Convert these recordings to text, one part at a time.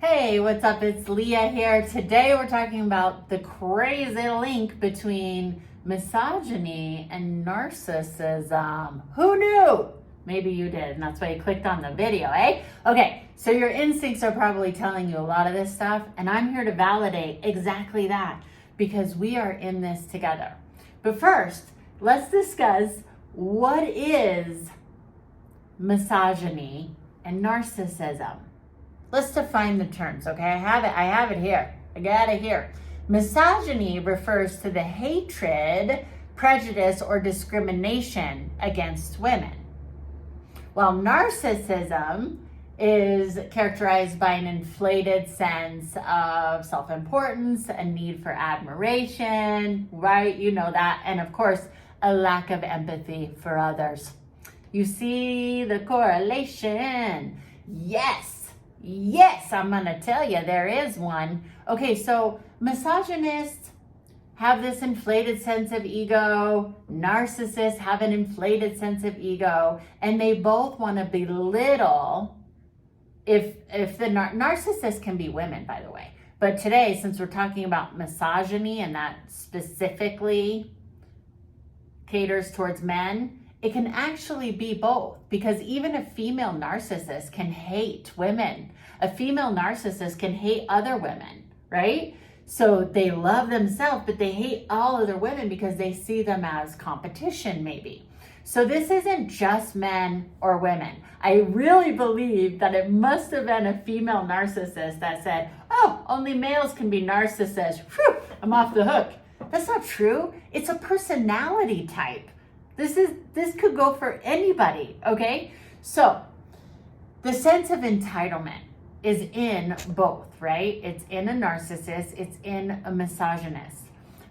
Hey, what's up? It's Leah here. Today we're talking about the crazy link between misogyny and narcissism. Who knew? Maybe you did, and that's why you clicked on the video, eh? Okay, so your instincts are probably telling you a lot of this stuff, and I'm here to validate exactly that because we are in this together. But first, let's discuss what is misogyny and narcissism. Let's define the terms, okay? I have it here. I got it here. Misogyny refers to the hatred, prejudice, or discrimination against women. While narcissism is characterized by an inflated sense of self-importance, a need for admiration, right? You know that. And of course, a lack of empathy for others. You see the correlation? Yes, I'm gonna tell you there is one. Okay, so misogynists have this inflated sense of ego. Narcissists have an inflated sense of ego, and they both want to belittle. If the narcissist can be women, by the way, but today, since we're talking about misogyny and that specifically caters towards men, it can actually be both, because even a female narcissist can hate women. A female narcissist can hate other women, right? So they love themselves, but they hate all other women because they see them as competition, maybe. So this isn't just men or women. I really believe that it must have been a female narcissist that said, oh, only males can be narcissists. Whew, I'm off the hook. That's not true. It's a personality type. This could go for anybody, okay? So the sense of entitlement is in both, right? It's in a narcissist, it's in a misogynist.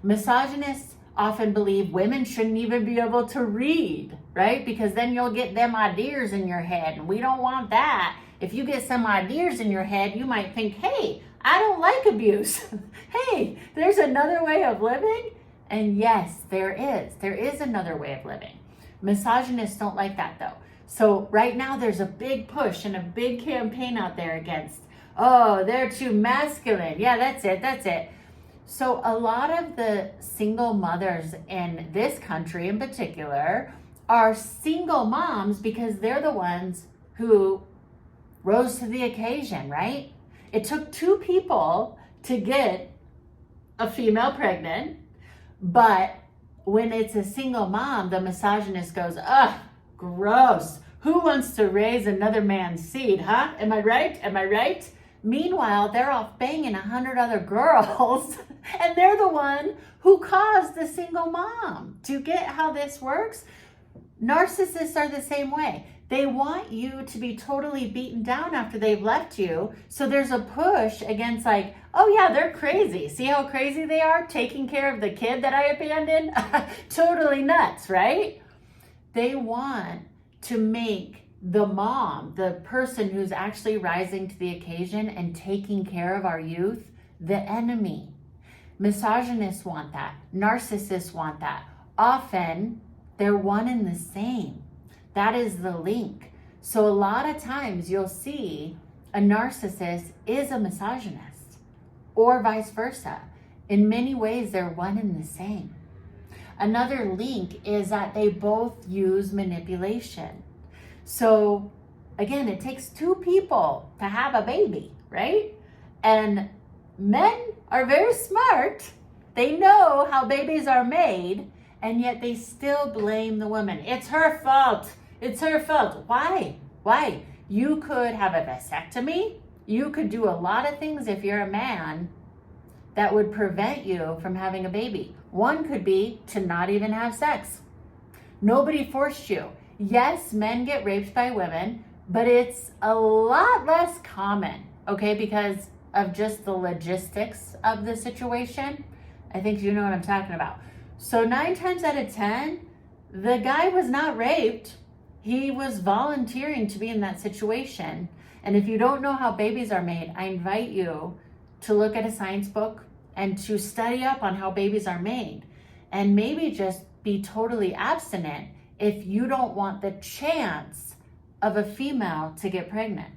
Misogynists often believe women shouldn't even be able to read, right? Because then you'll get them ideas in your head, and we don't want that. If you get some ideas in your head, you might think, hey, I don't like abuse. Hey, there's another way of living. And yes, there is another way of living. Misogynists don't like that though. So right now there's a big push and a big campaign out there against, oh, they're too masculine. Yeah, that's it. So a lot of the single mothers in this country in particular are single moms because they're the ones who rose to the occasion, right? It took two people to get a female pregnant. But when it's a single mom, the misogynist goes, ugh, gross. Who wants to raise another man's seed, huh? Am I right? Meanwhile, they're off banging 100 other girls, and they're the one who caused the single mom. Do you get how this works? Narcissists are the same way. They want you to be totally beaten down after they've left you. So there's a push against like, oh yeah, they're crazy. See how crazy they are taking care of the kid that I abandoned? Totally nuts, right? They want to make the mom, the person who's actually rising to the occasion and taking care of our youth, the enemy. Misogynists want that. Narcissists want that. Often they're one and the same. That is the link. So a lot of times you'll see a narcissist is a misogynist or vice versa. In many ways, they're one and the same. Another link is that they both use manipulation. So again, it takes two people to have a baby, right? And men are very smart. They know how babies are made, and yet they still blame the woman. It's her fault. It's her fault. Why? You could have a vasectomy. You could do a lot of things if you're a man that would prevent you from having a baby. One could be to not even have sex. Nobody forced you. Yes, men get raped by women, but it's a lot less common, okay, because of just the logistics of the situation. I think you know what I'm talking about. So 9 times out of 10, the guy was not raped. He was volunteering to be in that situation. And if you don't know how babies are made, I invite you to look at a science book and to study up on how babies are made. And maybe just be totally abstinent if you don't want the chance of a female to get pregnant.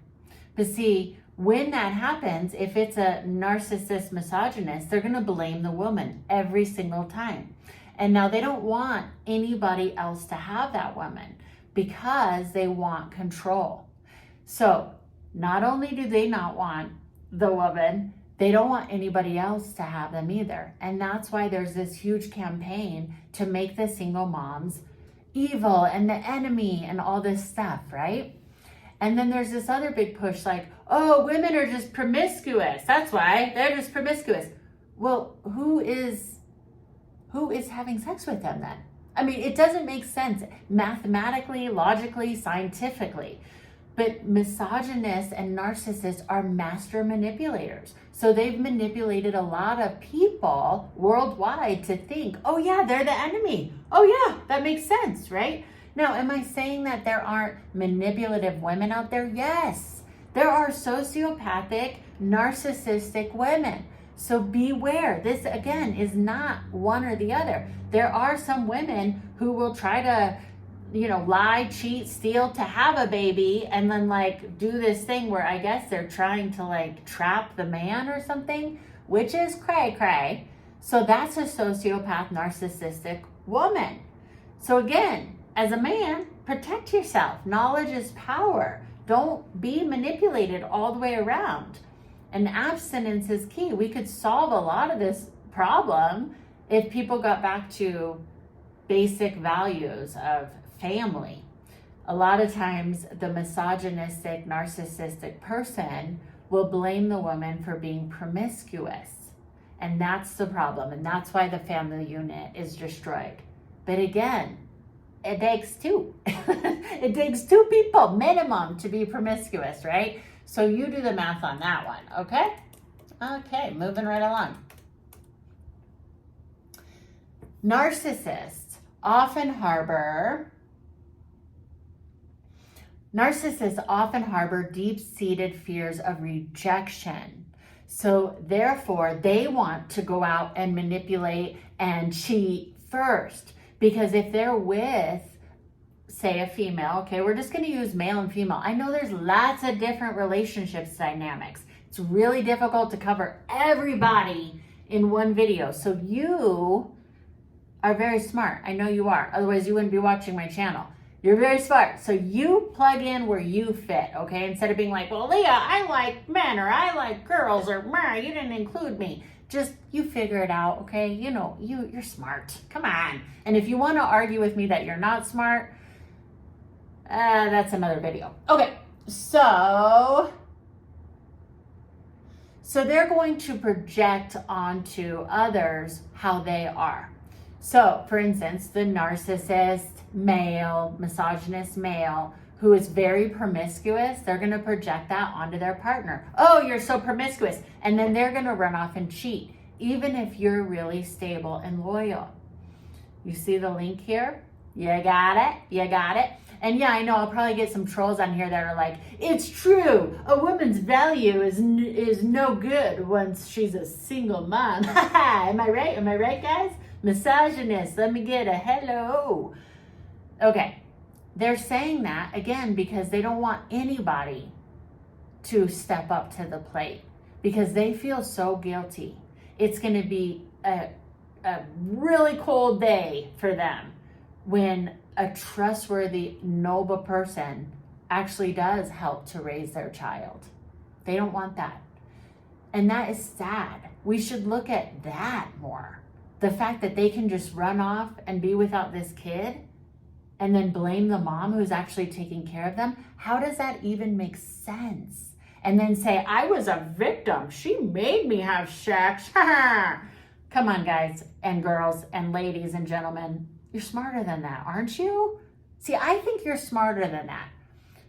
But see, When that happens, if it's a narcissist misogynist, they're going to blame the woman every single time. And now they don't want anybody else to have that woman because they want control. So not only do they not want the woman, they don't want anybody else to have them either. And that's why there's this huge campaign to make the single moms evil and the enemy and all this stuff, right? And then there's this other big push like, oh, women are just promiscuous. That's why they're just promiscuous. Well, who is having sex with them then? I mean, it doesn't make sense mathematically, logically, scientifically. But misogynists and narcissists are master manipulators. So they've manipulated a lot of people worldwide to think, oh yeah, they're the enemy. Oh yeah, that makes sense, right? Now, am I saying that there aren't manipulative women out there? Yes, there are sociopathic, narcissistic women. So beware. This, again, is not one or the other. There are some women who will try to, lie, cheat, steal to have a baby and then do this thing where I guess they're trying to trap the man or something, which is cray cray. So that's a sociopath, narcissistic woman. So again, as a man, protect yourself. Knowledge is power. Don't be manipulated all the way around. And abstinence is key. We could solve a lot of this problem if people got back to basic values of family. A lot of times the misogynistic, narcissistic person will blame the woman for being promiscuous. And that's the problem. And that's why the family unit is destroyed. But again, it takes two. It takes two people minimum to be promiscuous, right? So you do the math on that one, okay? Okay, moving right along. Narcissists often harbor deep-seated fears of rejection. So therefore, they want to go out and manipulate and cheat first. Because if they're with, say, a female, okay, we're just going to use male and female. I know there's lots of different relationships dynamics. It's really difficult to cover everybody in one video. So you are very smart. I know you are. Otherwise, you wouldn't be watching my channel. You're very smart. So you plug in where you fit, okay? Instead of being like, well, Leah, I like men, or I like girls, or you didn't include me. Just, you figure it out, okay? You're smart. Come on. And if you want to argue with me that you're not smart, that's another video. Okay, so they're going to project onto others how they are. So, for instance, the narcissist male, misogynist male, who is very promiscuous, they're going to project that onto their partner. Oh, you're so promiscuous. And then they're going to run off and cheat, even if you're really stable and loyal. You see the link here? You got it? You got it? And yeah, I know I'll probably get some trolls on here that are like, it's true. A woman's value is no good once she's a single mom. Am I right? Am I right, guys? Misogynist, let me get a hello. Okay. They're saying that, again, because they don't want anybody to step up to the plate because they feel so guilty. It's going to be a really cold day for them when a trustworthy, noble person actually does help to raise their child. They don't want that. And that is sad. We should look at that more. The fact that they can just run off and be without this kid and then blame the mom who's actually taking care of them. How does that even make sense? And then say, I was a victim. She made me have sex. Come on, guys and girls and ladies and gentlemen. You're smarter than that, aren't you? See, I think you're smarter than that.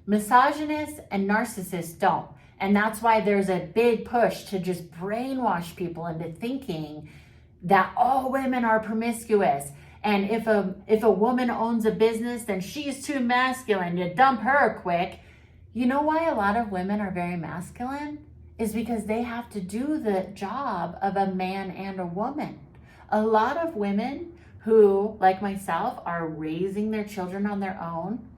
Misogynists and narcissists don't. And that's why there's a big push to just brainwash people into thinking that all women are promiscuous. And if a woman owns a business, then she's too masculine. You dump her quick. You know why a lot of women are very masculine? Is because they have to do the job of a man and a woman. A lot of women who, like myself, are raising their children on their own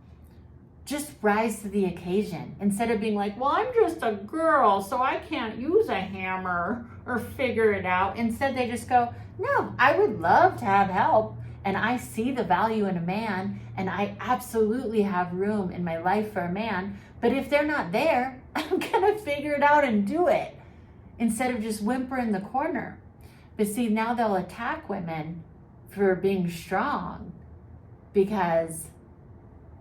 just rise to the occasion instead of being like, well, I'm just a girl, so I can't use a hammer or figure it out. Instead, they just go, no, I would love to have help. And I see the value in a man, and I absolutely have room in my life for a man. But if they're not there, I'm going to figure it out and do it instead of just whimper in the corner. But see, now they'll attack women for being strong because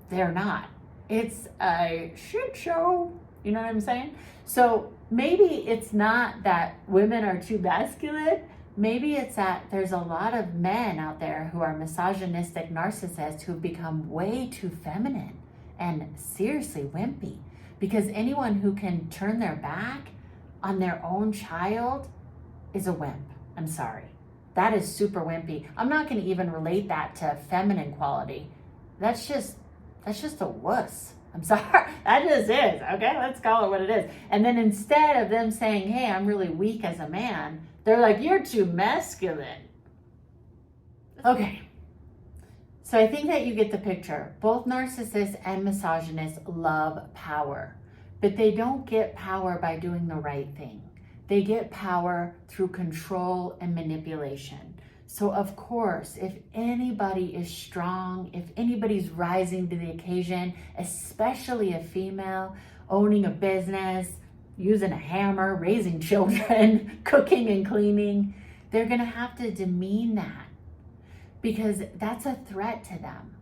they're not. It's a shit show. You know what I'm saying? So maybe it's not that women are too masculine. Maybe it's that there's a lot of men out there who are misogynistic narcissists who've become way too feminine and seriously wimpy. Because anyone who can turn their back on their own child is a wimp. I'm sorry. That is super wimpy. I'm not going to even relate that to feminine quality. That's just a wuss. I'm sorry. That just is. Okay, let's call it what it is. And then instead of them saying, hey, I'm really weak as a man, they're like, you're too masculine. Okay. So I think that you get the picture. Both narcissists and misogynists love power, but they don't get power by doing the right thing. They get power through control and manipulation. So of course, if anybody is strong, if anybody's rising to the occasion, especially a female, owning a business, using a hammer, raising children, cooking and cleaning, they're going to have to demean that because that's a threat to them.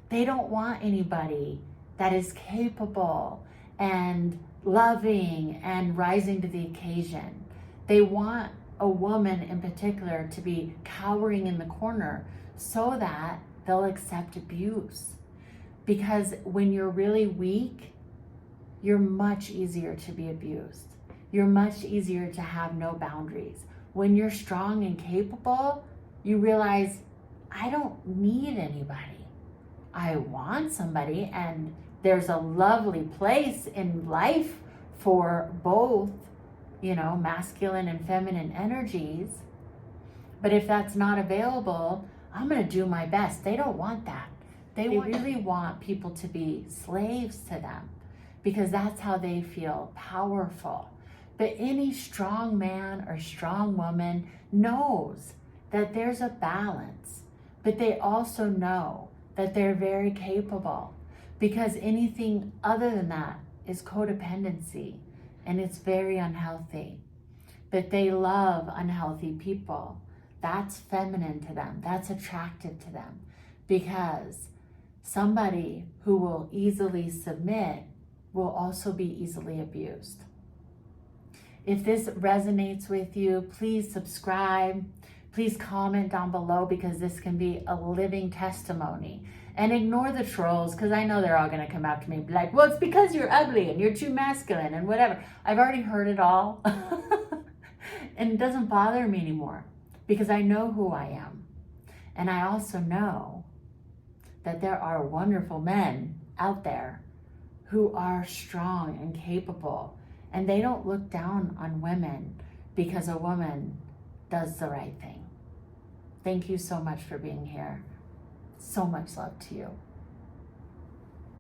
They don't want anybody that is capable and loving and rising to the occasion. They want a woman in particular to be cowering in the corner so that they'll accept abuse. Because when you're really weak, you're much easier to be abused. You're much easier to have no boundaries. When you're strong and capable, you realize, I don't need anybody. I want somebody, and there's a lovely place in life for both, masculine and feminine energies. But if that's not available, I'm going to do my best. They don't want that. They really want people to be slaves to them, because that's how they feel powerful. But any strong man or strong woman knows that there's a balance, but they also know that they're very capable, because anything other than that is codependency, and it's very unhealthy. But they love unhealthy people. That's feminine to them. That's attractive to them, because somebody who will easily submit will also be easily abused. If this resonates with you, please subscribe. Please comment down below, because this can be a living testimony. And ignore the trolls, because I know they're all going to come after me and be like, well, it's because you're ugly and you're too masculine and whatever. I've already heard it all. And it doesn't bother me anymore, because I know who I am. And I also know that there are wonderful men out there who are strong and capable, and they don't look down on women because a woman does the right thing. Thank you so much for being here. So much love to you.